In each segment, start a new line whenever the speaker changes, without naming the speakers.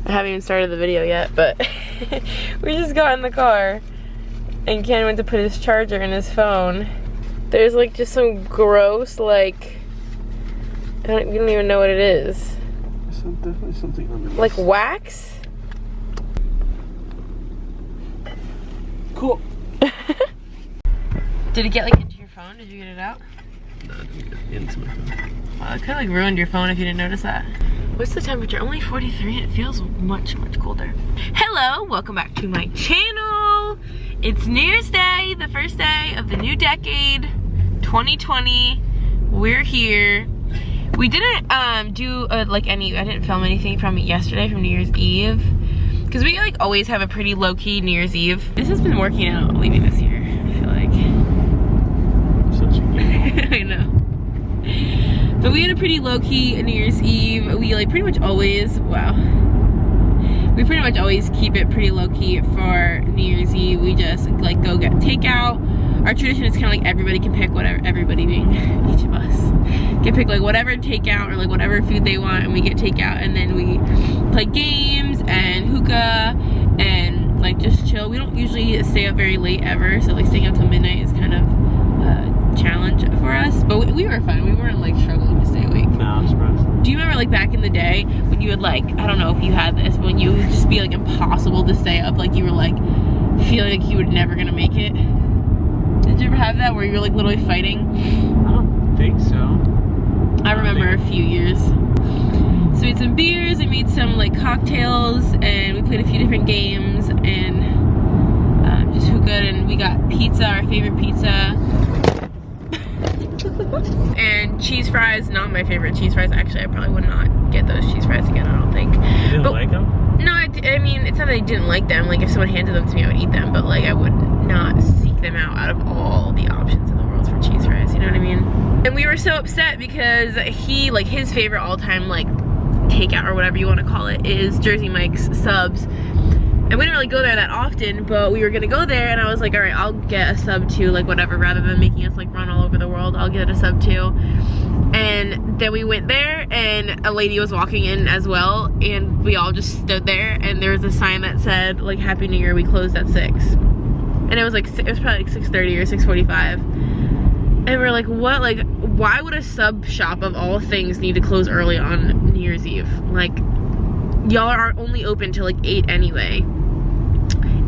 I haven't even started the video yet, but we just got in the car and Ken went to put his charger in his phone. There's like just some gross, like, we don't even know what it is.
There's definitely something under this.
Like wax?
Cool.
Did it get like into your phone? Did you get it out?
No, I didn't get into my phone.
Wow, it kind of like ruined your phone if you didn't notice that. What's the temperature? Only 43. It feels much, much colder. Hello, welcome back to my channel. It's New Year's Day, the first day of the new decade, 2020. We're here. We didn't do I didn't film anything from yesterday, from New Year's Eve, because we like always have a pretty low-key New Year's Eve. This has been working out leaving this year, I feel like.
Such a
I know. But we had a pretty low-key New Year's Eve. We like pretty much always, we pretty much always keep it pretty low-key for New Year's Eve. We just like go get takeout. Our tradition is kind of like everybody can pick whatever, everybody being each of us, can pick like whatever takeout or like whatever food they want, and we get takeout, and then we play games and hookah and like just chill. We don't usually stay up very late ever, so like staying up till midnight is kind of a challenge for us. But we were fun. We weren't like struggling to stay awake.
No, I'm surprised.
Do you remember like back in the day when you would like, I don't know if you had this, but when you would just be like impossible to stay up, like you were like feeling like you were never gonna make it? Did you ever have that where you were like literally fighting?
I don't think so.
I remember a few years. So we had some beers, we made some like cocktails, and we played a few different games, and just hookah, and we got pizza, our favorite pizza. And cheese fries, not my favorite cheese fries. Actually, I probably would not get those cheese fries again, I don't think.
You didn't like them?
No, I mean, it's not that I didn't like them. Like, if someone handed them to me, I would eat them. But, like, I would not seek them out of all the options in the world for cheese fries. You know what I mean? And we were so upset because he, like, his favorite all-time, like, takeout or whatever you want to call it is Jersey Mike's subs. And we didn't really go there that often, but we were gonna go there, and I was like, all right, I'll get a sub too, like whatever, rather than making us like run all over the world, I'll get a sub too. And then we went there, and a lady was walking in as well, and we all just stood there, and there was a sign that said like Happy New Year, we closed at 6. And it was like, it was probably like 6:30 or 6:45. And we're like, what? Like, why would a sub shop of all things need to close early on New Year's Eve? Like, y'all are only open till like 8 anyway.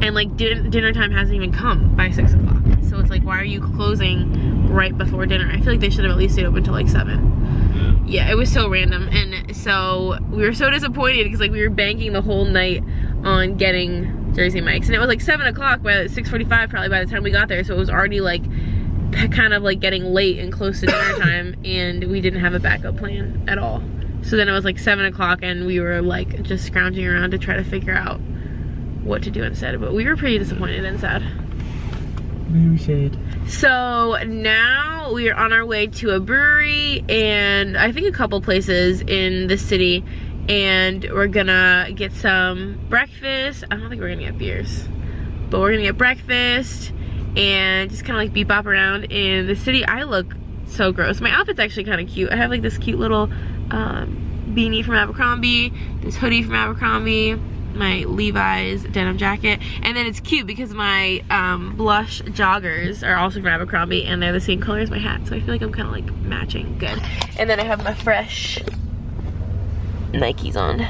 And like dinner time hasn't even come by 6 o'clock. So it's like, why are you closing right before dinner? I feel like they should have at least stayed open till like 7. Yeah, it was so random. And so we were so disappointed because like we were banking the whole night on getting Jersey Mike's. And it was like 7 o'clock by 6:45 probably by the time we got there. So it was already like kind of like getting late and close to dinner time, and we didn't have a backup plan at all. So then it was like 7 o'clock, and we were like just scrounging around to try to figure out what to do instead. But we were pretty disappointed and sad.
Very sad.
So now we are on our way to a brewery and I think a couple places in the city, and we're gonna get some breakfast. I don't think we're gonna get beers, but we're gonna get breakfast and just kind of like bebop around in the city. I look so gross. My outfit's actually kind of cute. I have like this cute little beanie from Abercrombie, this hoodie from Abercrombie, my Levi's denim jacket, and then it's cute because my blush joggers are also from Abercrombie, and they're the same color as my hat, so I feel like I'm kind of like matching good. And then I have my fresh Nikes on.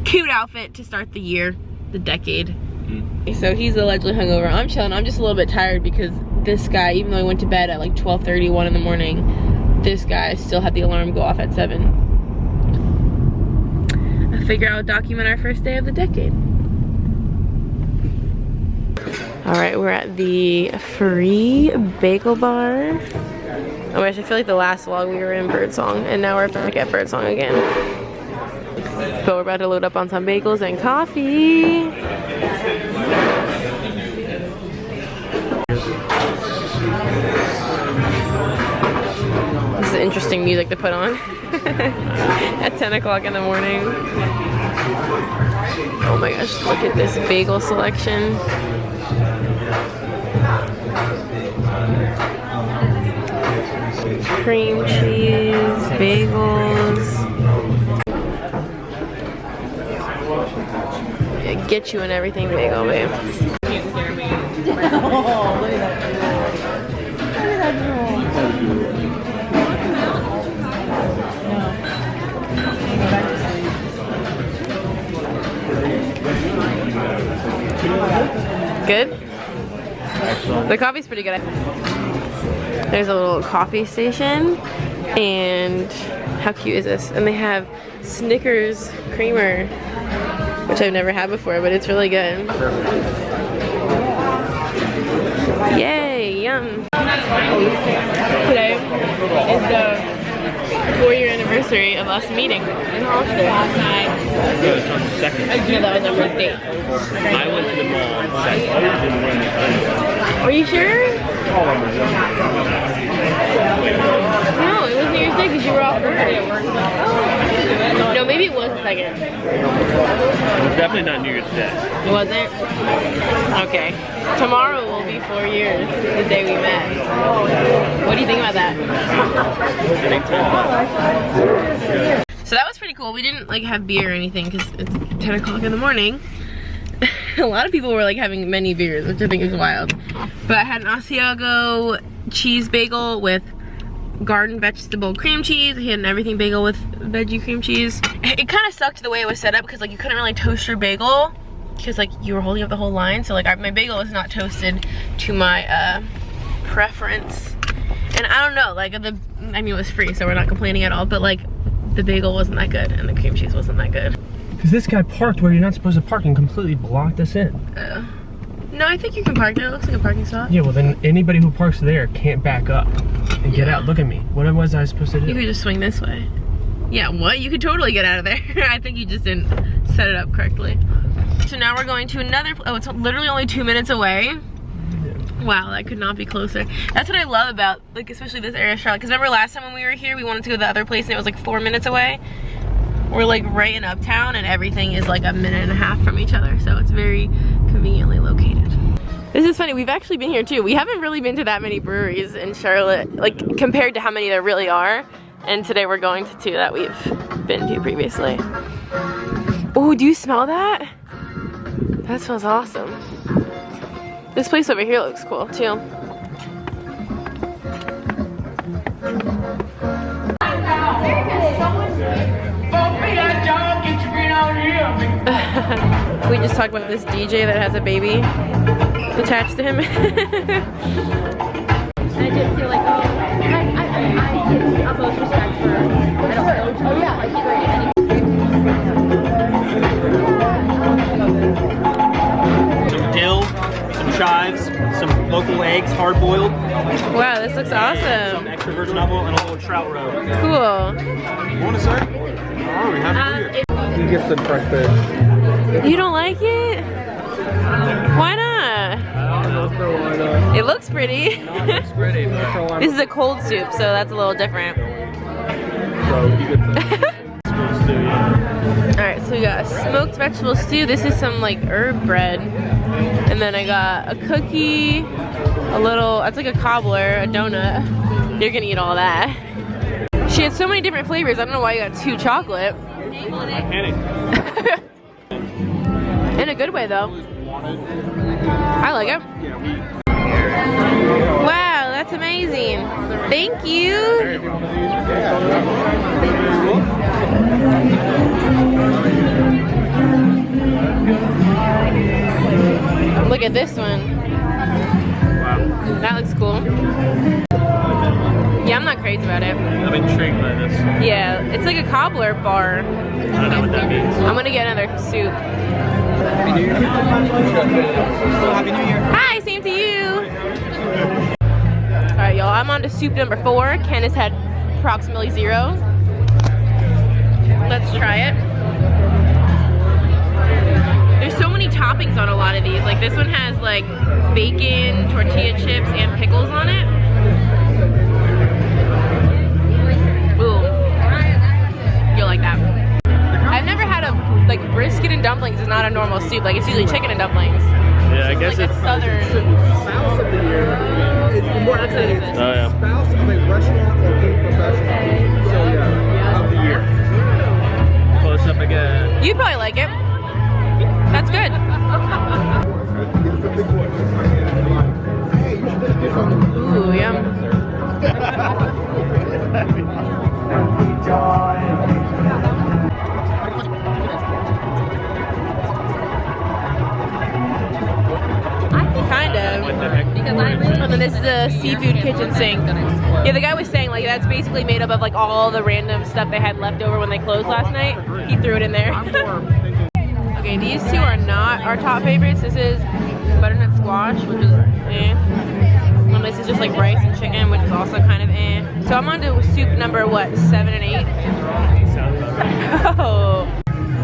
Cute outfit to start the year, the decade. So he's allegedly hungover. I'm chilling. I'm just a little bit tired because this guy, even though I went to bed at like 12:31 in the morning, this guy still had the alarm go off at 7. I figure I'll document our first day of the decade. All right, we're at the free Bagel Bar. Oh my gosh, I feel like the last vlog we were in Birdsong, and now we're back at Birdsong again. But we're about to load up on some bagels and coffee. This is interesting music to put on at 10 o'clock in the morning. Oh my gosh, look at this bagel selection. Cream cheese, bagels. Get you and everything bagel, babe.
Can't scare me.
Oh, look at that drool. Look at that drool. No. Go back to sleep.
Good? The coffee's pretty good. There's a little coffee station, and how cute is this? And they have Snickers creamer, which I've never had before, but it's really good. Yay, yum. Today is the 4-year anniversary of us meeting in Hollister last night.
Good, it's on the second.
No, that was our first date.
I went to the mall on second.
Are you sure? No, it was New Year's Day because you were off work. No, maybe it was the second.
It was definitely not New Year's Day.
Was it? Okay. Tomorrow will be 4 years, the day we met. What do you think about that? So that was pretty cool. We didn't like have beer or anything because it's 10 o'clock in the morning. A lot of people were like having many beers, which I think is wild. But I had an Asiago cheese bagel with garden vegetable cream cheese. He had an everything bagel with veggie cream cheese. It kind of sucked the way it was set up because like you couldn't really toast your bagel because like you were holding up the whole line. So like my bagel was not toasted to my preference. And I don't know, like I mean it was free, so we're not complaining at all, but like the bagel wasn't that good and the cream cheese wasn't that good.
Because this guy parked where you're not supposed to park and completely blocked us in.
No, I think you can park there. It looks like a parking spot.
Yeah, well then anybody who parks there can't back up and get out. Look at me. What was I supposed to do?
You could just swing this way. Yeah, what? You could totally get out of there. I think you just didn't set it up correctly. So now we're going to another, oh, it's literally only 2 minutes away. Wow, that could not be closer. That's what I love about, like, especially this area of Charlotte. Because remember last time when we were here, we wanted to go to the other place and it was like 4 minutes away. We're like right in Uptown and everything is like a minute and a half from each other. So it's very conveniently located. This is funny, we've actually been here too. We haven't really been to that many breweries in Charlotte, like compared to how many there really are. And today we're going to 2 that we've been to previously. Oh, do you smell that? That smells awesome. This place over here looks cool too. We just talked about this DJ that has a baby attached to him. I did feel like, oh, I did utmost respect for, I don't know, oh yeah, like great.
Some dill, some chives, some local eggs, hard boiled.
Wow, this looks awesome.
Some extra virgin olive oil and a little trout roe.
Cool.
You want to say? Oh, we have it here. You get the fresh fish.
You don't like it? Why not?
I don't know why not.
It looks pretty.
It's pretty.
This is a cold soup, so that's a little different.
So you get the
Alright, so we got a smoked vegetable stew. This is some like herb bread. And then I got a cookie, a little, that's like a cobbler, a donut. You're gonna eat all that. She had so many different flavors. I don't know why you got 2 chocolate.
I panicked.
In a good way though. I like it. Wow, that's amazing. Thank you. Look at this one. That looks cool. Yeah, I'm not crazy about it.
I'm intrigued by this.
Yeah, it's like a cobbler bar.
I don't know what that means.
I'm gonna get another soup.
Happy New Year. Happy New Year.
Hi, same to you. Alright, y'all, I'm on to soup number 4. Ken has had approximately 0. Let's try it. There's so many toppings on a lot of these. Like this one has like bacon, tortilla chips, and pickles on it. Ooh. You'll like that. I've never had a, like brisket and dumplings is not a normal soup. Like it's usually chicken and dumplings.
Yeah, I guess
Like
it's
a southern.
Spouse of the year. It's more actually
Oh,
yeah.
spouse of a restaurant or food professional. So yeah, of the year.
Close up again.
You'd probably like it. That's good. Ooh, yum. Kind of. And then this is the seafood kitchen sink. Yeah, the guy was saying like that's basically made up of like all the random stuff they had left over when they closed last night. He threw it in there. Okay, these two are not our top favorites. This is butternut squash, which is eh. And this is just like rice and chicken, which is also kind of eh. So I'm on to soup number what, 7 and 8? Oh.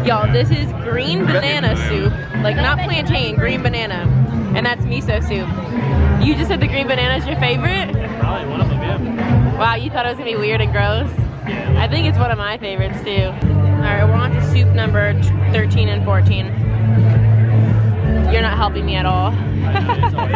Y'all, this is green banana soup. Like not plantain, green banana. And that's miso soup. You just said the green banana is your favorite?
Probably one of them, yeah.
Wow, you thought it was gonna be weird and gross?
Yeah.
I think it's one of my favorites too. Alright, we're on to soup number 13 and 14. You're not helping me at all.
I know, it's all you.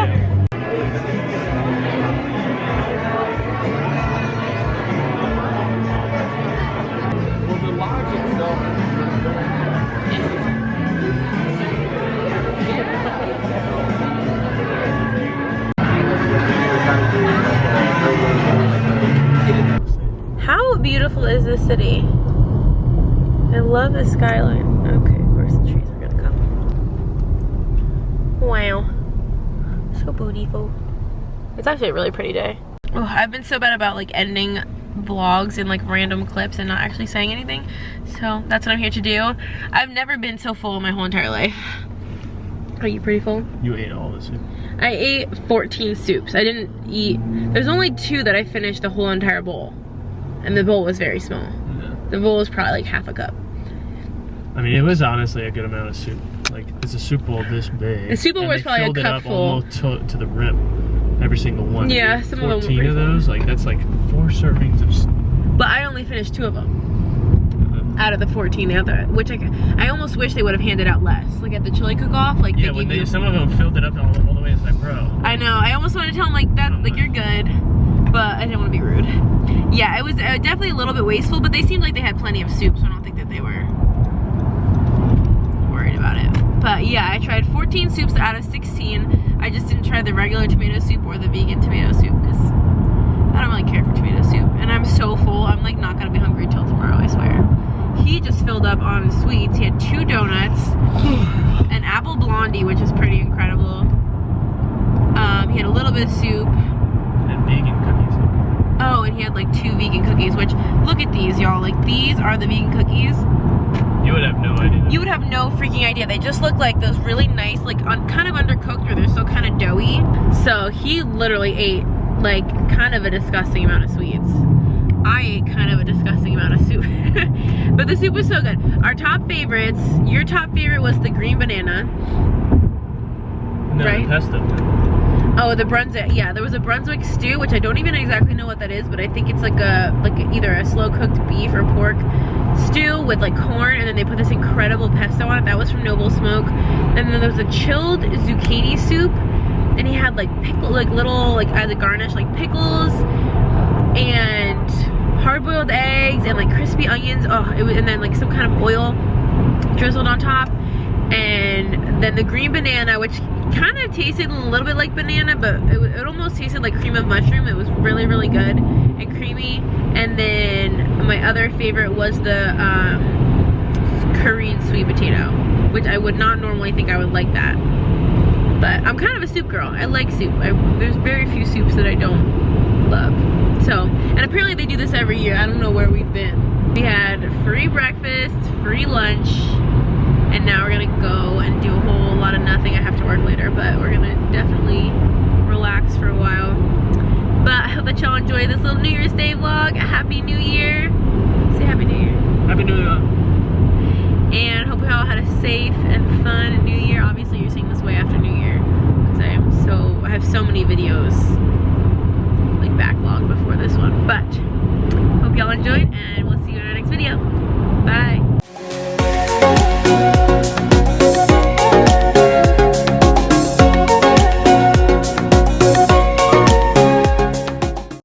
How beautiful is this city? I love the skyline. Okay, of course the trees are gonna come. Wow. So beautiful. It's actually a really pretty day. Oh, I've been so bad about like ending vlogs in like random clips and not actually saying anything. So that's what I'm here to do. I've never been so full in my whole entire life. Are you pretty full?
You ate all the soup.
I ate 14 soups. I didn't eat, there's only 2 that I finished the whole entire bowl. And the bowl was very small.
Yeah.
The bowl was probably like half a cup.
I mean, it was honestly a good amount of soup. Like, it's a soup bowl this big.
The soup bowl was probably a cup full.
Almost to the rim. Every single one.
Yeah, some of them were
14
pretty
of those, like that's like 4 servings of soup.
But I only finished 2 of them. Out of the 14, the other, which I almost wish they would have handed out less. Like at the chili cook-off, like
yeah, when some of them filled it up all the way. It's like, bro.
I know. I almost wanted to tell them like that, like you're good, but I didn't want to be rude. Yeah, it was definitely a little bit wasteful, but they seemed like they had plenty of soup, so I don't think that they were worried about it. But yeah, I tried 14 soups out of 16. I just didn't try the regular tomato soup or the vegan tomato soup because I don't really care for tomato soup, and I'm so full. I'm like not gonna be hungry till tomorrow, I swear. He just filled up on sweets. He had 2 donuts, an apple blondie, which is pretty incredible. He had a little bit of soup.
And vegan cookies.
Oh, and he had like 2 vegan cookies, which, look at these, y'all. Like, these are the vegan cookies.
You would have no idea.
You would have no freaking idea. They just look like those really nice, like kind of undercooked, or they're still kind of doughy. So he literally ate like kind of a disgusting amount of sweets. I ate kind of a disgusting amount of soup. But the soup was so good. Our top favorites, your top favorite was the green banana.
No,
right?
pesto.
Oh, the Brunswick, yeah, there was a Brunswick stew, which I don't even exactly know what that is, but I think it's like either a slow cooked beef or pork stew with like corn, and then they put this incredible pesto on it. That was from Noble Smoke. And then there was a chilled zucchini soup, and he had like pickle, like little, like as a garnish, like pickles and hard-boiled eggs and like crispy onions. Oh, it was, and then like some kind of oil drizzled on top. And then the green banana, which kind of tasted a little bit like banana, but it almost tasted like cream of mushroom. It was really, really good and creamy. And then my other favorite was the Korean sweet potato, which I would not normally think I would like that. But I'm kind of a soup girl. I like soup. There's very few soups that I don't love. So, and apparently they do this every year. I don't know where we've been. We had free breakfast, free lunch, and now we're gonna go and do a whole lot of nothing. I have to work later, but we're gonna definitely relax for a while. But I hope that y'all enjoy this little New Year's Day vlog. Happy New Year. Say Happy New Year.
Happy New Year.
And hope y'all had a safe and fun New Year. Obviously you're seeing this way after New Year, because I have so many videos like backlogged before this one. But hope y'all enjoyed, and we'll see you in our next video. Bye.